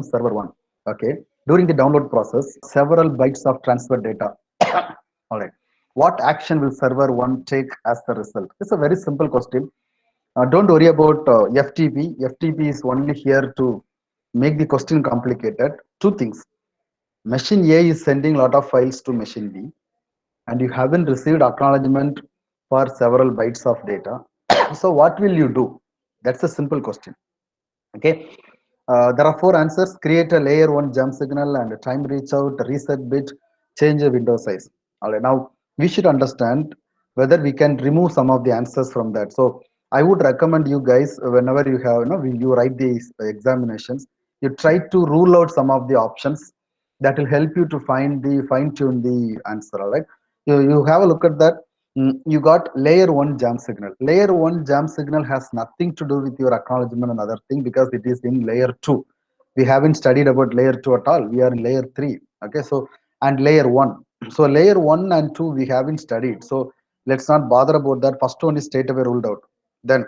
server 1. Okay. During the download process, several bytes of transfer data. All right. What action will server 1 take as the result? It's a very simple question. Don't worry about FTP. FTP is only here to make the question complicated. Two things. Machine A is sending a lot of files to machine B, and you haven't received acknowledgement for several bytes of data. So what will you do? That's a simple question. Okay. There are four answers: create a layer one jump signal and time reach out, reset bit, change the window size. All right, now we should understand whether we can remove some of the answers from that. So I would recommend you guys, whenever you have, you write these examinations, you try to rule out some of the options that will help you to fine tune the answer. All right, you have a look at that. You got layer one jump signal. Layer one jump signal has nothing to do with your acknowledgement and other thing, because it is in layer two. We haven't studied about layer two at all. We are in layer three. Okay, so and layer one. So layer one and two we haven't studied. So let's not bother about that. First one is straight away ruled out. Then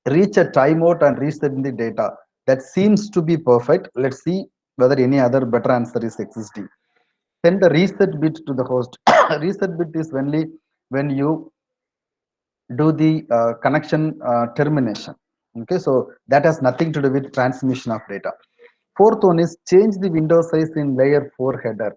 reach a timeout and reset the data. That seems to be perfect. Let's see whether any other better answer is existing. Send the reset bit to the host. Reset bit is when you do the connection termination. Okay, so that has nothing to do with transmission of data. Fourth one is change the window size in layer 4 header.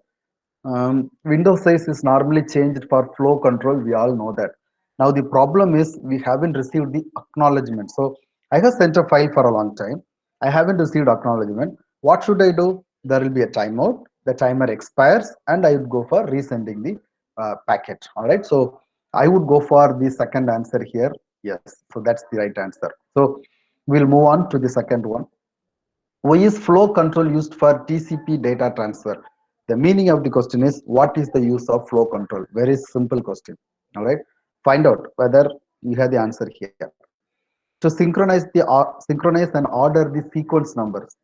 Window size is normally changed for flow control. We all know that. Now the problem is we haven't received the acknowledgement. So I have sent a file for a long time. I haven't received acknowledgement. What should I do? There will be a timeout. The timer expires, and I would go for resending the packet. All right. So I would go for the second answer here. Yes. So that's the right answer. So we'll move on to the second one. Why is flow control used for TCP data transfer? The meaning of the question is, what is the use of flow control? Very simple question. All right. Find out whether you have the answer here. To synchronize and order the sequence numbers.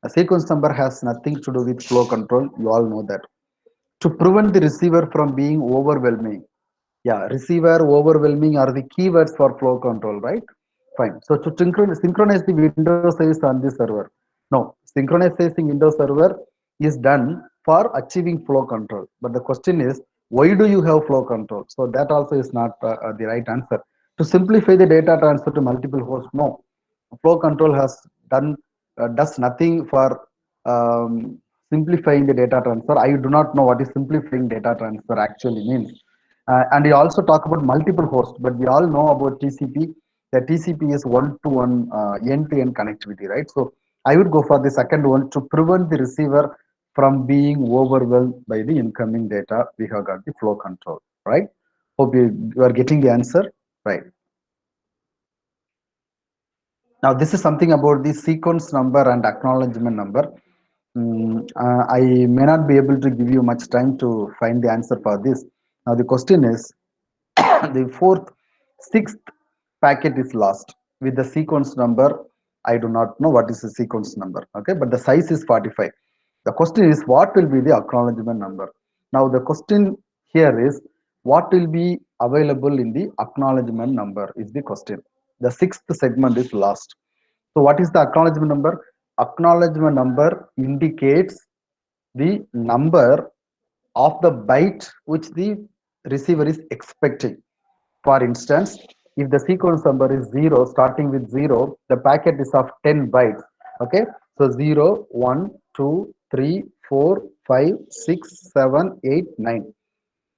A sequence number has nothing to do with flow control. You all know that. To prevent the receiver from being overwhelming. Yeah, receiver, overwhelming are the keywords for flow control, right? Fine. So to synchronize the window size on the server. No, synchronizing window server is done for achieving flow control. But the question is, why do you have flow control? So that also is not the right answer. To simplify the data transfer to multiple hosts, no. Flow control has done does nothing for simplifying the data transfer. I do not know what is simplifying data transfer actually means. And we also talk about multiple hosts, but we all know about TCP. The TCP is one-to-one end-to-end connectivity, right? So I would go for the second one, to prevent the receiver from being overwhelmed by the incoming data. We have got the flow control, right? Hope you are getting the answer, right? Now, this is something about the sequence number and acknowledgement number. I may not be able to give you much time to find the answer for this. Now, the question is, the fourth, sixth packet is lost with the sequence number. I do not know what is the sequence number. Okay, but the size is 45. The question is, what will be the acknowledgement number? Now, the question here is, what will be available in the acknowledgement number is the question. The sixth segment is lost. So what is the acknowledgement number? Acknowledgement number indicates the number of the byte which the receiver is expecting. For instance, if the sequence number is 0, starting with 0, the packet is of 10 bytes. Okay, so 0, 1, 2, 3, 4, 5, 6, 7, 8, 9.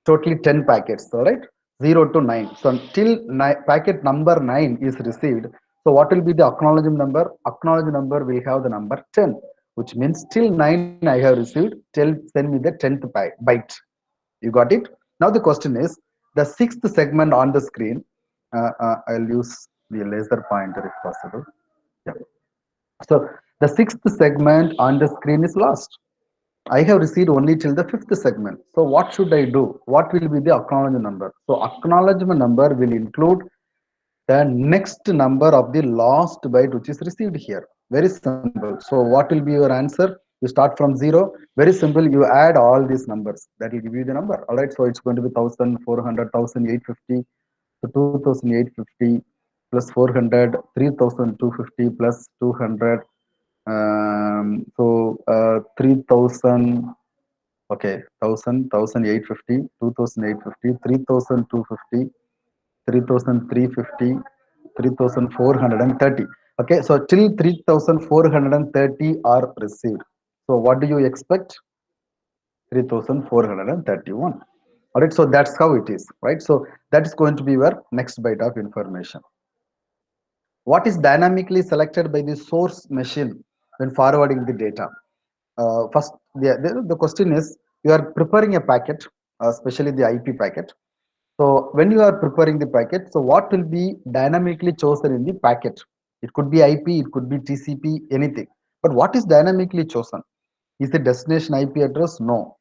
Totally 10 packets. All right, 0 to 9. So until packet number 9 is received, so what will be the acknowledgement number? Acknowledgement number will have the number 10, which means till 9 I have received, send me the 10th byte. You got it? Now the question is, the sixth segment on the screen. I'll use the laser pointer if possible. Yeah. So the sixth segment on the screen is lost. I have received only till the fifth segment. So what should I do? What will be the acknowledgement number? So acknowledgement number will include the next number of the last byte which is received here. Very simple. So what will be your answer? You start from 0. Very simple. You add all these numbers. That will give you the number. All right. So it's going to be 1,400, 1,850, so 2,850 plus 400, 3,250 plus 200. So 3000, okay, 1000, 1850, 2850, 3250, 3350, 3430. Okay, so till 3430 are received. So what do you expect? 3431. All right, so that's how it is, right? So that is going to be your next byte of information. What is dynamically selected by the source machine when forwarding the data? First, the question is, you are preparing a packet, especially the IP packet. So when you are preparing the packet, so what will be dynamically chosen in the packet? It could be IP, it could be TCP, anything. But what is dynamically chosen? Is the destination IP address? No,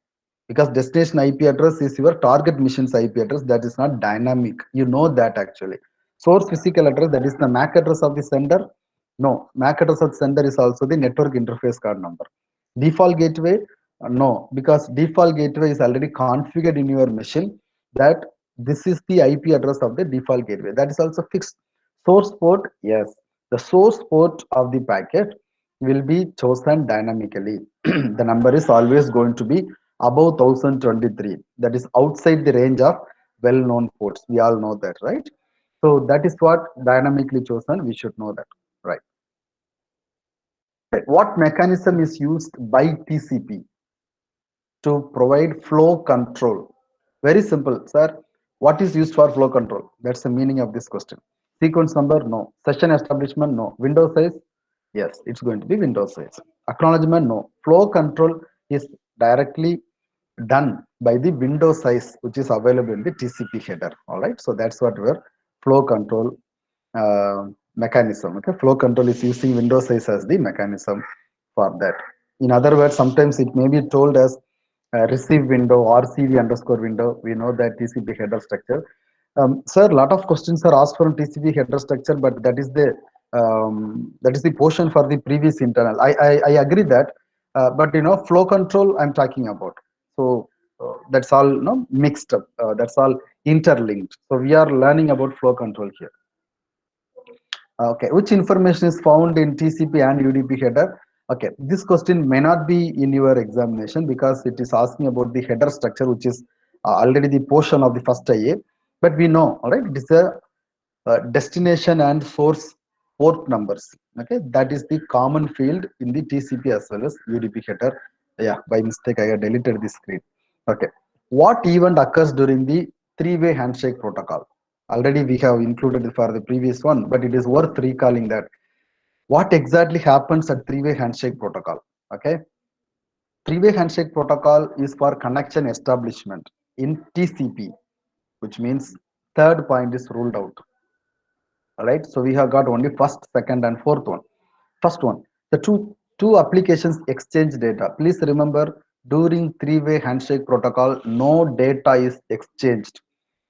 because destination IP address is your target mission's IP address. That is not dynamic. You know that actually. Source physical address, that is the MAC address of the sender. No, MAC address of the sender is also the network interface card number. Default gateway, no, because default gateway is already configured in your machine that this is the IP address of the default gateway. That is also fixed. Source port, yes. The source port of the packet will be chosen dynamically. The number is always going to be above 1023. That is outside the range of well-known ports. We all know that, right? So that is what dynamically chosen. We should know that, right? What mechanism is used by TCP to provide flow control? Very simple, sir. What is used for flow control? That's the meaning of this question. Sequence number? No. Session establishment? No. Window size? Yes, it's going to be window size. Acknowledgement? No. Flow control is directly done by the window size, which is available in the TCP header. All right. So that's what our flow control mechanism. Okay. Flow control is using window size as the mechanism for that. In other words, sometimes it may be told as receive window or CV underscore window. We know that TCP header structure. Sir, a lot of questions are asked from TCP header structure, but that is the portion for the previous internal. I agree that, but flow control I'm talking about. So that's all mixed up. That's all interlinked. So we are learning about flow control here. Okay, which information is found in TCP and UDP header? Okay, this question may not be in your examination because it is asking about the header structure, which is already the portion of the first IA. But we know, all right, it is a destination and source port numbers. Okay, that is the common field in the TCP as well as UDP header. Yeah, by mistake I had deleted the screen. Okay, what event occurs during the three-way handshake protocol? Already we have included it for the previous one, but it is worth recalling that what exactly happens at three-way handshake protocol. Okay, three-way handshake protocol is for connection establishment in TCP, which means third point is ruled out. All right, so we have got only first, second, and fourth one. First one, the two applications exchange data. Please remember, during three-way handshake protocol, no data is exchanged.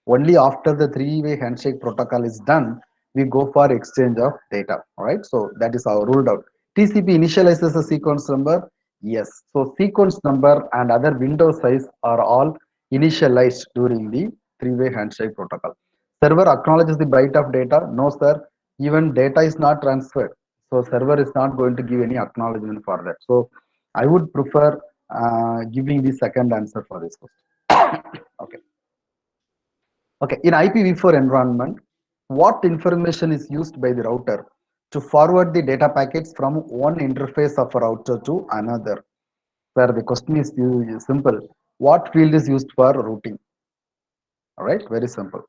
Only after the three-way handshake protocol is done, we go for exchange of data. All right, so that is our ruled out. TCP initializes a sequence number. Yes, so sequence number and other window size are all initialized during the three-way handshake protocol. Server acknowledges the byte of data. No, sir. Even data is not transferred. So server is not going to give any acknowledgement for that. So I would prefer giving the second answer for this question. Okay. Okay. In IPv4 environment, what information is used by the router to forward the data packets from one interface of a router to another? Where the question is simple. What field is used for routing? All right, very simple.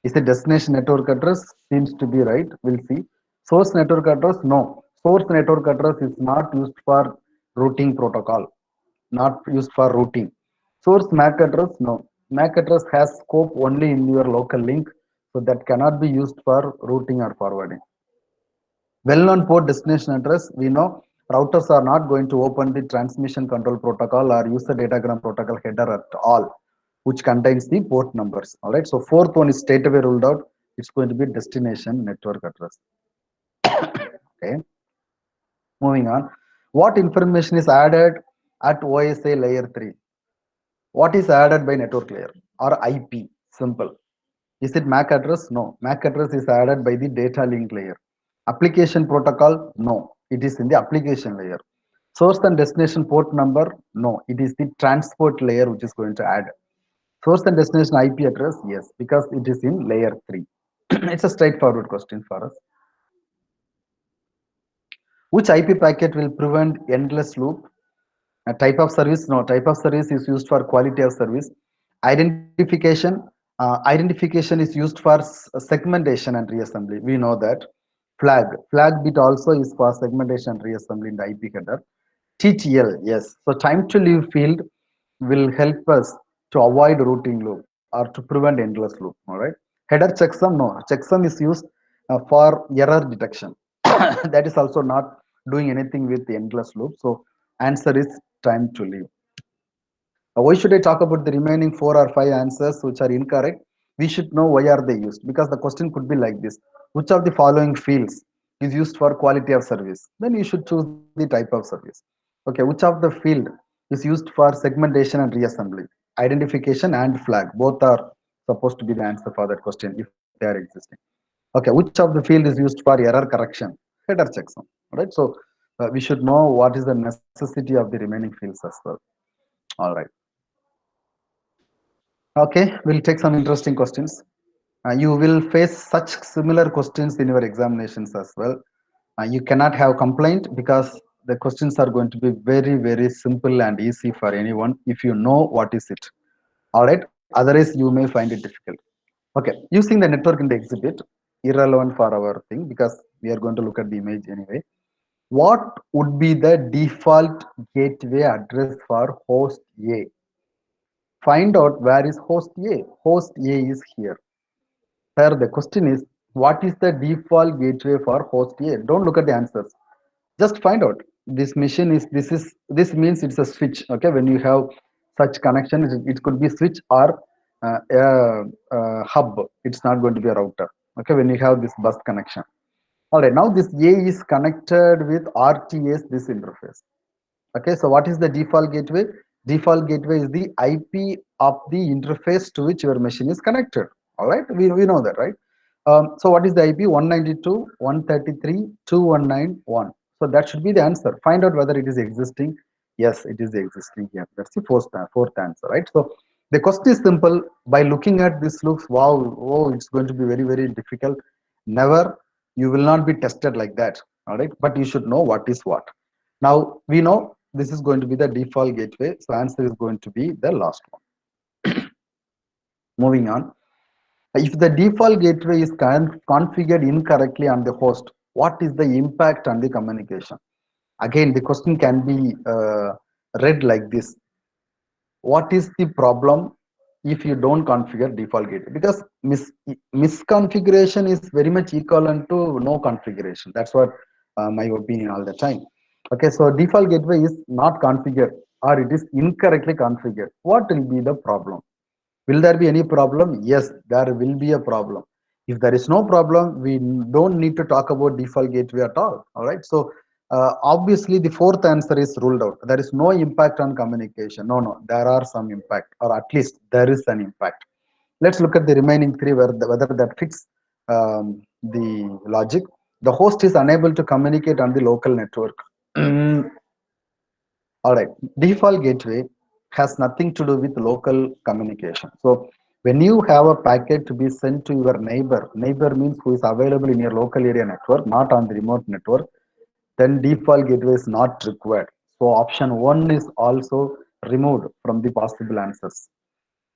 Is the destination network address? Seems to be right. We'll see. Source network address? No. Source network address is not used for routing protocol. Not used for routing. Source MAC address? No. MAC address has scope only in your local link, so that cannot be used for routing or forwarding. Well-known port destination address, we know routers are not going to open the transmission control protocol or user datagram protocol header at all, which contains the port numbers. All right. So fourth one is straight away ruled out. It's going to be destination network address. Okay. Moving on. What information is added at OSA layer 3? What is added by network layer or IP? Simple. Is it MAC address? No. MAC address is added by the data link layer. Application protocol? No. It is in the application layer. Source and destination port number, no, it is the transport layer which is going to add. Source and destination IP address, yes, because it is in layer 3. It's a straightforward question for us. Which IP packet will prevent endless loop? A type of service, no, type of service is used for quality of service. Identification, identification is used for segmentation and reassembly. We know that. Flag bit also is for segmentation and reassembly in the IP header. TTL, yes. So time to live field will help us to avoid routing loop or to prevent endless loop. All right. Header checksum, no. Checksum is used for error detection. That is also not doing anything with the endless loop. So answer is time to live. Why should I talk about the remaining 4 or 5 answers which are incorrect? We should know why are they used, because the question could be like this: which of the following fields is used for quality of service? Then you should choose the type of service. Okay, which of the field is used for segmentation and reassembly? Identification and flag, both are supposed to be the answer for that question if they are existing. Okay, which of the field is used for error correction? Header checksum. All right, so we should know what is the necessity of the remaining fields as well. All right. Okay, we'll take some interesting questions. You will face such similar questions in your examinations as well. You cannot have complaint because the questions are going to be very, very simple and easy for anyone if you know what is it. All right, otherwise you may find it difficult. Okay, using the network in the exhibit, irrelevant for our thing because we are going to look at the image anyway. What would be the default gateway address for host A? Find out where is host A. Host A is here. Sir, the question is, what is the default gateway for host A? Don't look at the answers. Just find out. This machine is this means it's a switch. Okay, when you have such connection, it could be switch or hub. It's not going to be a router. Okay, when you have this bus connection. All right, now this A is connected with RTS, this interface. Okay, so what is the default gateway? Default gateway is the IP of the interface to which your machine is connected. All right, we know that, right? So what is the IP? 192.133.219.1. So that should be the answer. Find out whether it is existing. Yes, it is existing here. That's the fourth answer, right? So the question is simple. By looking at this, looks wow, oh, it's going to be very, very difficult. Never, you will not be tested like that. All right, but you should know what is what. Now we know this is going to be the default gateway. So answer is going to be the last one. Moving on. If the default gateway is configured incorrectly on the host, what is the impact on the communication? Again, the question can be read like this: what is the problem if you don't configure default gateway? Because misconfiguration is very much equivalent to no configuration. That's what my opinion all the time. Okay, so default gateway is not configured or it is incorrectly configured. What will be the problem? Will there be any problem? Yes, there will be a problem. If there is no problem, we don't need to talk about default gateway at all. All right. So obviously the fourth answer is ruled out. There is no impact on communication. No, there are some impact, or at least there is an impact. Let's look at the remaining three, whether that fits the logic. The host is unable to communicate on the local network. All right, default gateway has nothing to do with local communication. So when you have a packet to be sent to your neighbor means who is available in your local area network, not on the remote network, then default gateway is not required. So option 1 is also removed from the possible answers.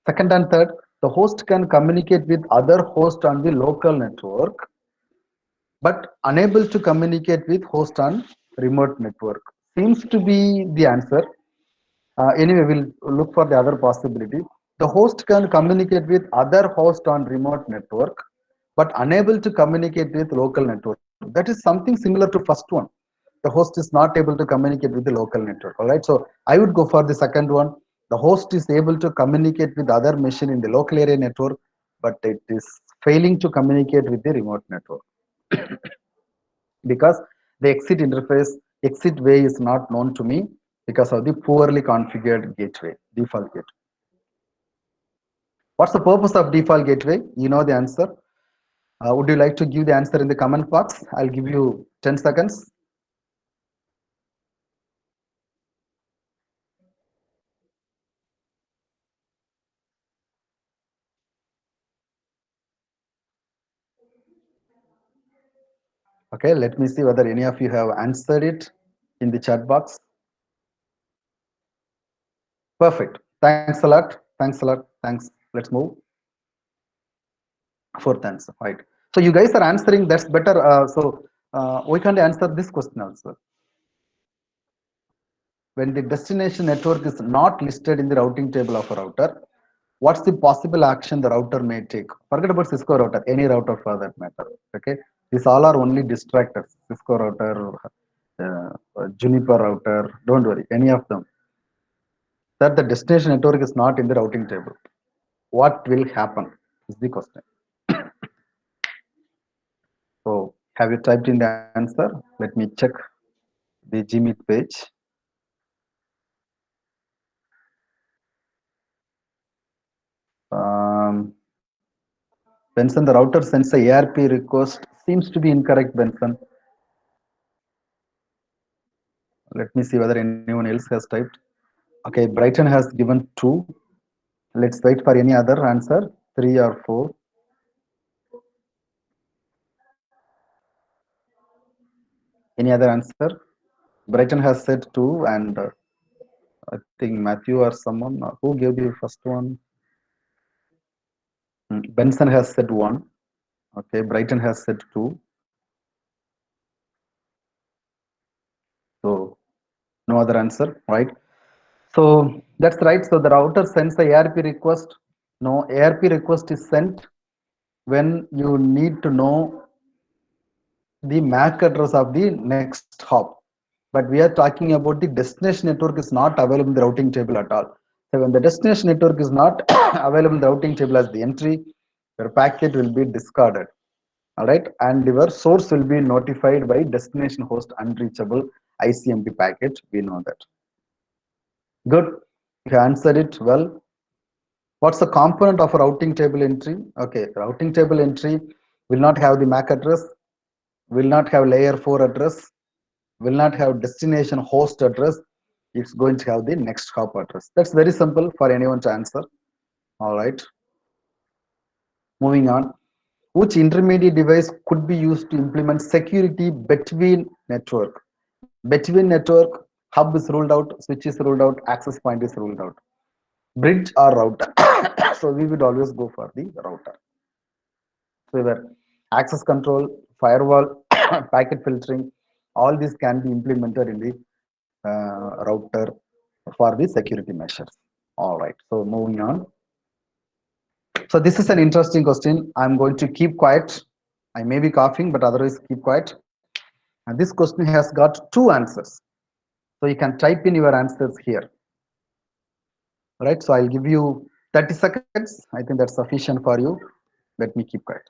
Second and third, the host can communicate with other hosts on the local network, but unable to communicate with host on remote network. Seems to be the answer. Anyway, we'll look for the other possibility. The host can communicate with other host on remote network, but unable to communicate with local network. That is something similar to first one. The host is not able to communicate with the local network. All right. So I would go for the second one. The host is able to communicate with other machine in the local area network, but it is failing to communicate with the remote network because the exit way is not known to me because of the poorly configured gateway, default gateway. What's the purpose of default gateway? You know the answer. Would you like to give the answer in the comment box? I'll give you 10 seconds. Okay, let me see whether any of you have answered it in the chat box. Perfect. Thanks a lot. Thanks a lot. Thanks. Let's move. Fourth answer. Right. So you guys are answering. That's better. We can answer this question also. When the destination network is not listed in the routing table of a router, what's the possible action the router may take? Forget about Cisco router, any router for that matter. Okay, these all are only distractors. Cisco router, Juniper router. Don't worry, any of them. That the destination network is not in the routing table. What will happen? Is the question. So, have you typed in the answer? Let me check the Gmeet page. Um, Benson, the router sends a ARP request. Seems to be incorrect, Benson. Let me see whether anyone else has typed. Okay, Brighton has given 2. Let's wait for any other answer, 3 or 4. Any other answer? Brighton has said 2, and I think Matthew or someone. Who gave the first one? Benson has said 1. Okay, Brighton has said 2. So, no other answer, right? So, that's right. So, the router sends the ARP request. No, ARP request is sent when you need to know the MAC address of the next hop. But we are talking about the destination network is not available in the routing table at all. So when the destination network is not available in the routing table as the entry, your packet will be discarded. All right, and your source will be notified by destination host unreachable ICMP packet. We know that. Good. You answered it well. What's the component of a routing table entry? Okay, routing table entry will not have the MAC address, will not have layer 4 address, will not have destination host address. It's going to have the next hop address. That's very simple for anyone to answer. All right. Moving on. Which intermediate device could be used to implement security between network? Between network, hub is ruled out, switch is ruled out, access point is ruled out. Bridge or router. So we would always go for the router. So where access control, firewall, packet filtering, all these can be implemented in the router for the security measures. All right. So moving on. So this is an interesting question. I'm going to keep quiet. I may be coughing, but otherwise keep quiet. And this question has got 2 answers. So you can type in your answers here. All right. So I'll give you 30 seconds. I think that's sufficient for you. Let me keep quiet.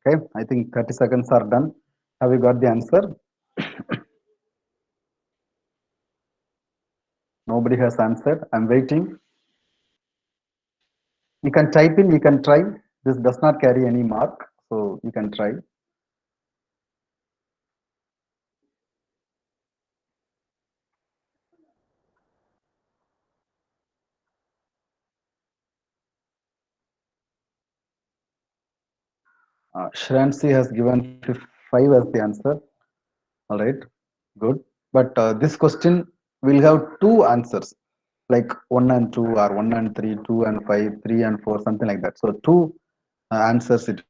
Okay. I think 30 seconds are done. Have you got the answer? Nobody has answered. I'm waiting. You can type in, you can try. This does not carry any mark. So you can try. Shransi has given 5 as the answer. All right, good. But this question will have 2 answers, like 1 and 2, or 1 and 3, 2 and 5, 3 and 4, something like that. So 2 answers it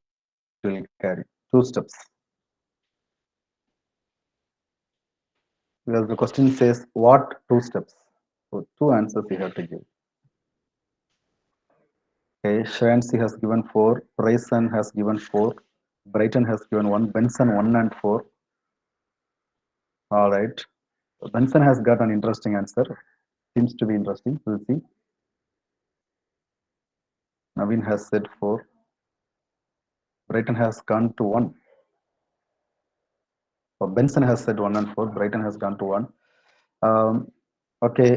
will carry, 2 steps. Because the question says what 2 steps. So 2 answers you have to give. Okay, Shransi has given 4, Bryson has given 4, Brighton has given 1, Benson 1 and 4. All right. So Benson has got an interesting answer. Seems to be interesting. We'll see. Naveen has said 4. Brighton has gone to 1. So Benson has said 1 and 4. Brighton has gone to 1. Okay,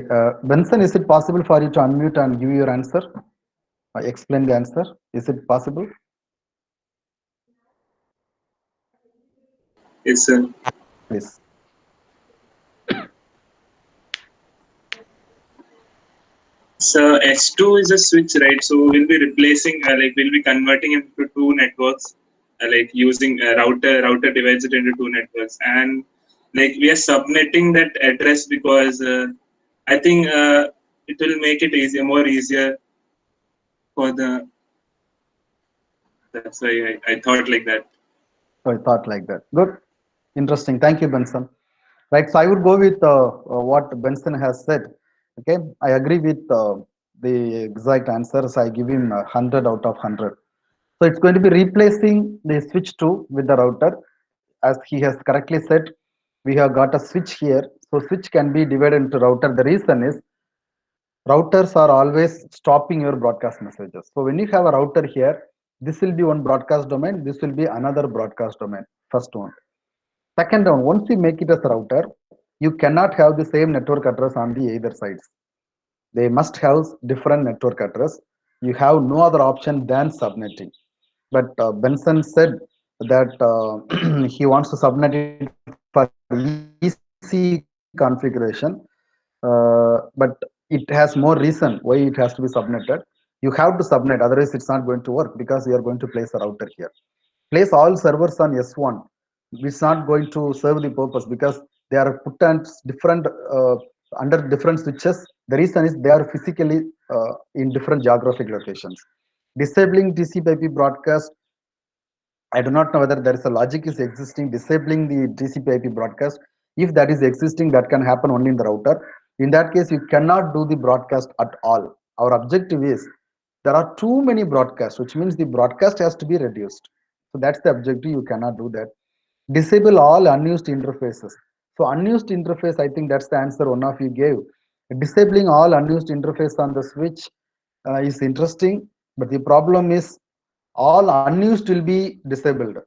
Benson, is it possible for you to unmute and give your answer? Explain the answer. Is it possible? Yes, sir. Please. So S2 is a switch, right? So we'll be replacing, we'll be converting it to two networks, like using a router. Router divides it into two networks, and like we are subnetting that address because I think it will make it easier, more easier for the. That's why I thought like that. So I thought like that. Good. Interesting. Thank you, Benson. Right. So I would go with what Benson has said. Okay. I agree with the exact answers. I give him 100 out of 100. So it's going to be replacing the switch 2 with the router. As he has correctly said, we have got a switch here. So switch can be divided into router. The reason is routers are always stopping your broadcast messages. So when you have a router here, this will be one broadcast domain. This will be another broadcast domain. First one. Second one, once you make it as a router, you cannot have the same network address on the either sides. They must have different network address. You have no other option than subnetting. But Benson said that he wants to subnet it for easy configuration, but it has more reason why it has to be subnetted. You have to subnet, otherwise it's not going to work because we are going to place a router here. Place all servers on S1, it's not going to serve the purpose because they are put on different under different switches. The reason is they are physically in different geographic locations. Disabling TCP/IP broadcast, I do not know whether there is a logic is existing disabling the TCP/IP broadcast. If that is existing, that can happen only in the router. In that case, you cannot do the broadcast at all. Our objective is there are too many broadcasts, which means the broadcast has to be reduced. So that's the objective. You cannot do that. Disable all unused interfaces. So unused interface, I think that's the answer one of you gave. Disabling all unused interface on the switch is interesting, but the problem is all unused will be disabled.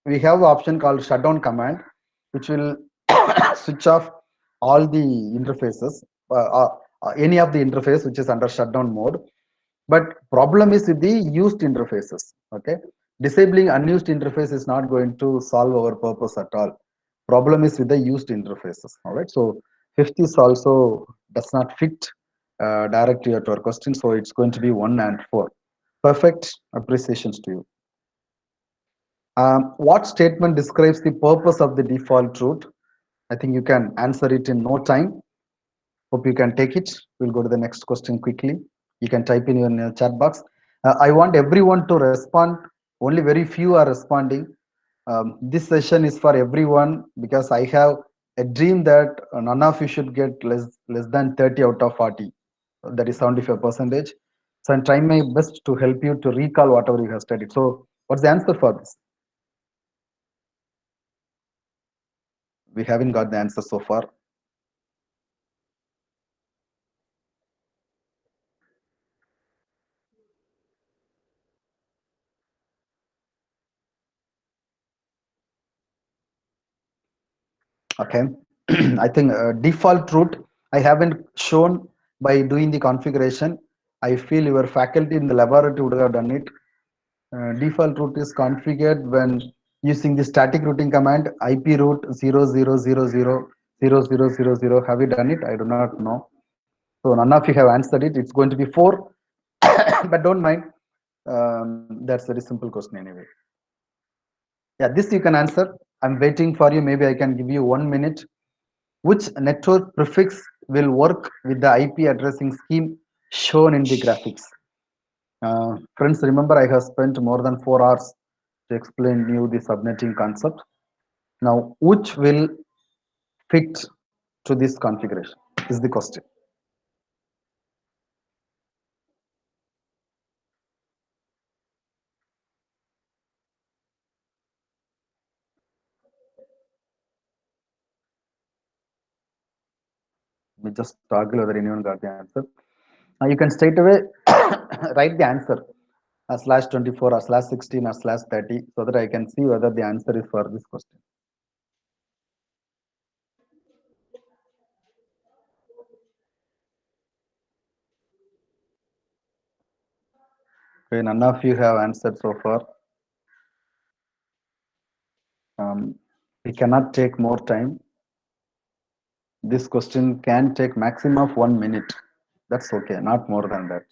We have an option called shutdown command, which will switch off all the interfaces, any of the interface which is under shutdown mode. But problem is with the used interfaces. Okay, disabling unused interface is not going to solve our purpose at all. Problem is with the used interfaces. All right, so fifth is also does not fit directly at our question, so it's going to be 1 and 4. Perfect. Appreciations to you. What statement describes the purpose of the default route? I think you can answer it in no time. Hope you can take it. We'll go to the next question quickly. You can type in your chat box. I want everyone to respond. Only very few are responding. This session is for everyone because I have a dream that none of you should get less than 30 out of 40. That is 75 percentage. So I'm trying my best to help you to recall whatever you have studied. So what's the answer for this? We haven't got the answer so far. Okay. I think default route I haven't shown by doing the configuration. I feel your faculty in the laboratory would have done it. Default route is configured when using the static routing command ip route 00000000. Have you done it? I do not know. So none of you have answered it. It's going to be 4. But don't mind. That's a very simple question anyway. Yeah, this you can answer. I'm waiting for you. Maybe I can give you 1 minute. Which network prefix will work with the IP addressing scheme shown in the graphics? Friends, remember I have spent more than 4 hours to explain you the subnetting concept. Now, which will fit to this configuration is the question. We just toggle whether anyone got the answer. You can straight away write the answer. slash 24 or slash 16 or slash 30 so that I can see whether the answer is for this question. Okay, none of you have answered so far. We cannot take more time. This question can take maximum of 1 minute. That's okay, not more than that.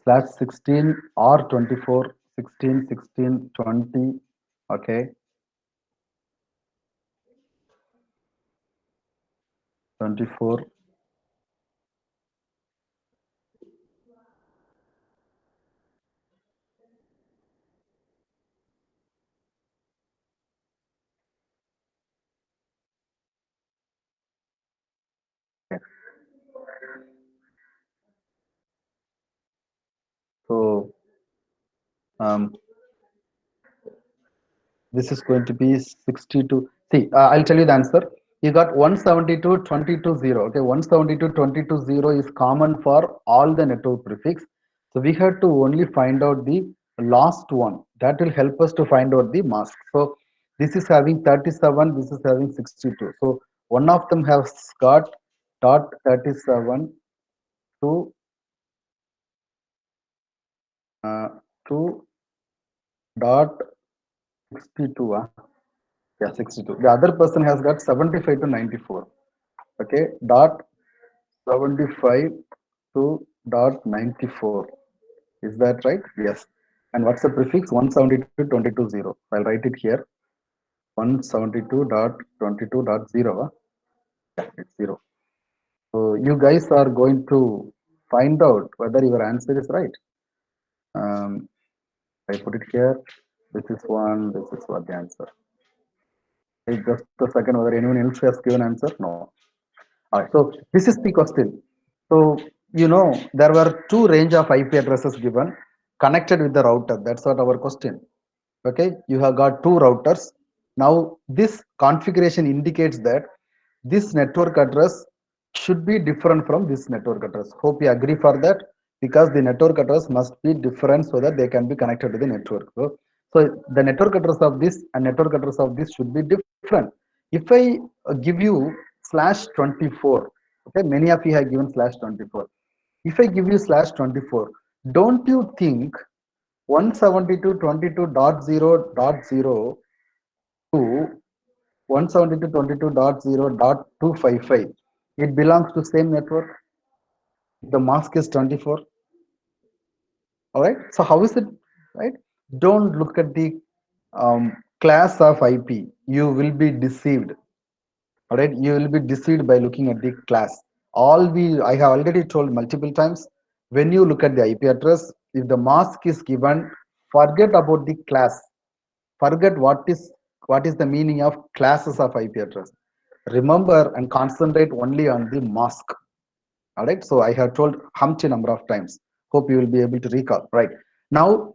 Slash 16 or 24, 16, 16, 20. Okay, 24. Okay. So um, this is going to be 62. See, I'll tell you the answer. You got 172, 22, 0. Okay, 172, 22, 0 is common for all the network prefix. So we have to only find out the last one. That will help us to find out the mask. So this is having 37, this is having 62. So one of them has got dot 37 to uh, to dot 62. Yeah, 62. The other person has got 75 to 94. Okay, dot 75 to dot 94. Is that right? Yes. And what's the prefix? 172 22 0. I'll write it here. 172.22.0. Yeah, it's 0. So you guys are going to find out whether your answer is right. I put it here. This is one. This is what the answer. Hey, just a second. Whether anyone else has given answer? No. All right. So this is the question. So there were two range of IP addresses given connected with the router. That's what our question. Okay, you have got two routers. Now this configuration indicates that this network address should be different from this network address. Hope you agree for that, because the network address must be different so that they can be connected to the network. So the network address of this and network address of this should be different. If I give you slash 24, okay, many of you have given slash 24. If I give you slash 24, don't you think 172.22.0.0 to 172.22.0.255, it belongs to same network. The mask is 24. All right. So how is it? Right. Don't look at the class of IP. You will be deceived. All right. You will be deceived by looking at the class. I have already told multiple times, when you look at the IP address, if the mask is given, forget about the class. Forget what is the meaning of classes of IP address. Remember and concentrate only on the mask. All right. So I have told humpty number of times. Hope you will be able to recall. Right. Now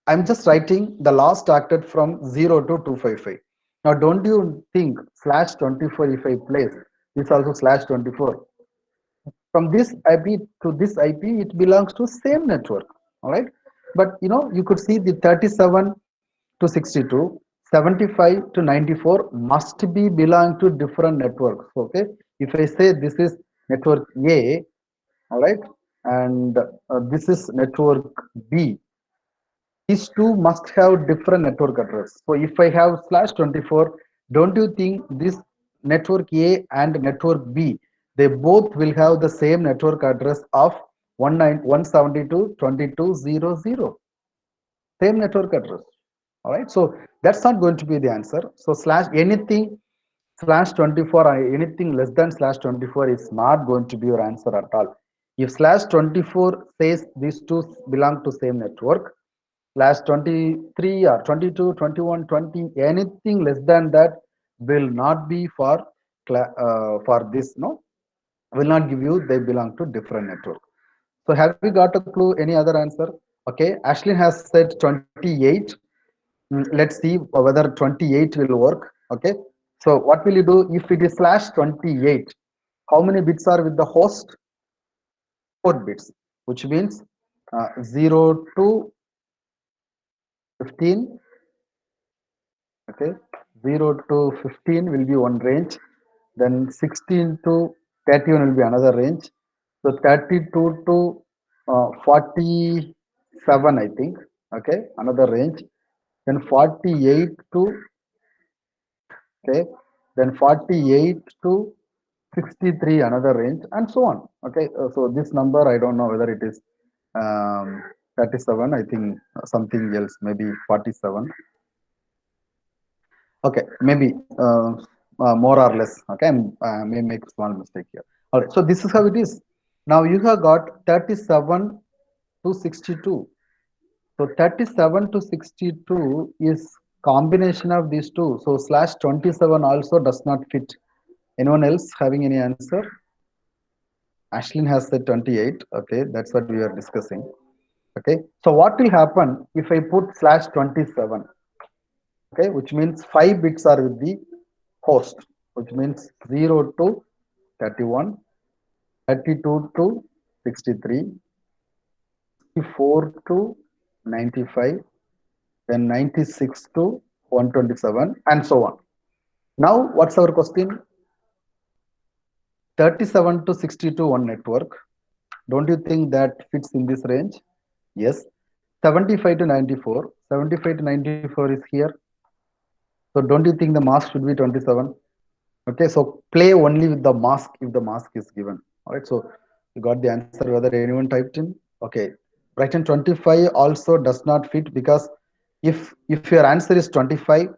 I'm just writing the last octet from 0 to 255. Now don't you think slash 24, if I place this also slash 24, from this IP to this IP, it belongs to same network. All right. But you could see the 37 to 62, 75 to 94 must be belong to different networks. Okay. If I say this is network A, all right, and this is network B, these two must have different network address. So if I have slash 24, don't you think this network A and network B, they both will have the same network address of 172.22.22.00? Same network address. All right. So that's not going to be the answer. So slash anything slash 24 or anything less than slash 24 is not going to be your answer at all. If slash 24 says these two belong to same network, slash 23 or 22, 21, 20, anything less than that will not be for this. No, will not give you. They belong to different network. So have you got a clue? Any other answer? Okay, Ashley has said 28. Let's see whether 28 will work. Okay, so what will you do if it is slash 28? How many bits are with the host? 4 bits, which means 0 to 15. Okay, 0 to 15 will be one range. Then 16 to 31 will be another range. So 32 to 47, I think. Okay, another range. Then 48 to, okay, then 48 to 63, another range, and so on. Okay, so this number I don't know whether it is 37. I think something else, maybe 47. Okay, maybe more or less. Okay, I may make small mistake here. All right, so this is how it is. Now you have got 37 to 62. So 37 to 62 is combination of these two. So slash 27 also does not fit. Anyone else having any answer? Ashlyn has said 28. Okay, that's what we are discussing. Okay, so what will happen if I put slash 27? Okay, which means 5 bits are with the host, which means 0 to 31, 32 to 63, 64 to 95, then 96 to 127, and so on. Now, what's our question? 37 to 62 one network. Don't you think that fits in this range? Yes. 75 to 94. 75 to 94 is here. So don't you think the mask should be 27? Okay, so play only with the mask if the mask is given. All right, so you got the answer whether anyone typed in. Okay, Brighton 25 also does not fit because if your answer is 25,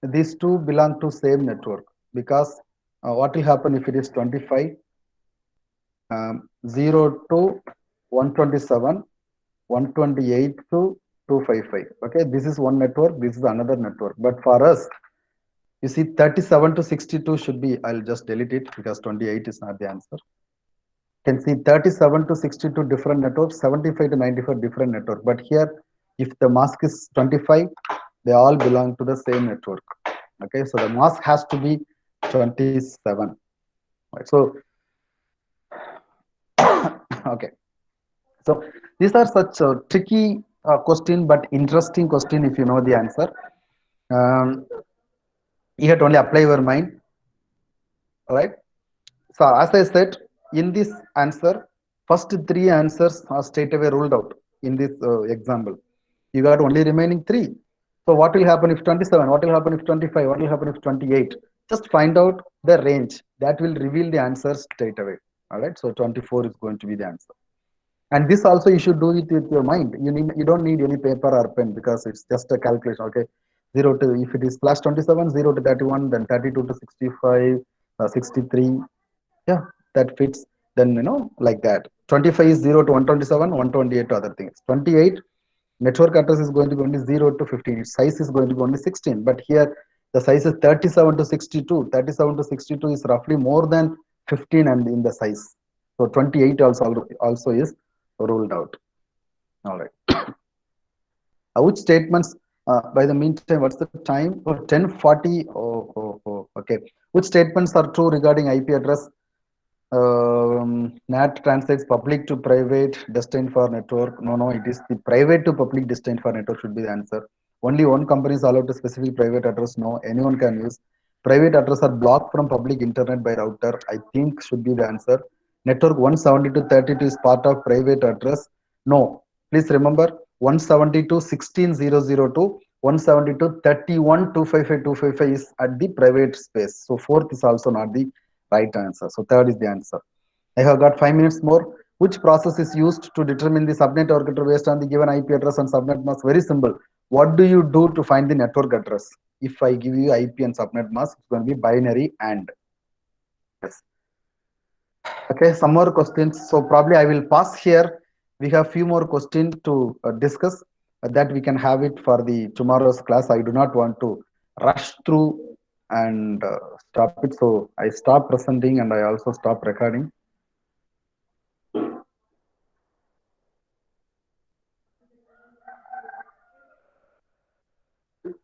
these two belong to same network because what will happen if it is 25? 0 to 127, 128 to 255. Okay, this is one network, this is another network. But for us, you see 37 to 62 should be, I'll just delete it because 28 is not the answer. You can see 37 to 62 different networks, 75 to 94 different network. But here, if the mask is 25, they all belong to the same network. Okay, so the mask has to be 27. Right, so, okay. So these are such a tricky question, but interesting question if you know the answer. Um, you have to only apply your mind. All right. So as I said, in this answer, first three answers are straight away ruled out in this example. You got only remaining three. So what will happen if 27? What will happen if 25? What will happen if 28? Just find out the range. That will reveal the answer straight away. All right. So 24 is going to be the answer. And this also you should do it with your mind. You don't need any paper or pen because it's just a calculation. Okay. 0 to, if it is plus 27, 0 to 31, then 32 to 65, 63. Yeah, that fits. Then like that. 25 is 0 to 127, 128 to other things. 28 network address is going to be only 0 to 15. Its size is going to be only 16. But here the size is 37 to 62. 37 to 62 is roughly more than 15 and in the size. So 28 also is ruled out. All right. Which statements? By the meantime, what's the time? Oh, 10:40. Okay. Which statements are true regarding IP address? NAT translates public to private destined for network. No, it is the private to public destined for network should be the answer. Only one company is allowed to specific private address. No, anyone can use. Private address are blocked from public internet by router. I think should be the answer. Network 172.32 is part of private address. No, please remember 172.16.002, 172.31.255.255 is at the private space. So fourth is also not the right answer. So third is the answer. I have got 5 minutes more. Which process is used to determine the subnet target based on the given IP address and subnet mask? Very simple. What do you do to find the network address? If I give you IP and subnet mask, it's going to be binary and. Yes. Okay, some more questions. So probably I will pass here. We have few more questions to discuss that we can have it for the tomorrow's class. I do not want to rush through and stop it. So I stop presenting and I also stop recording.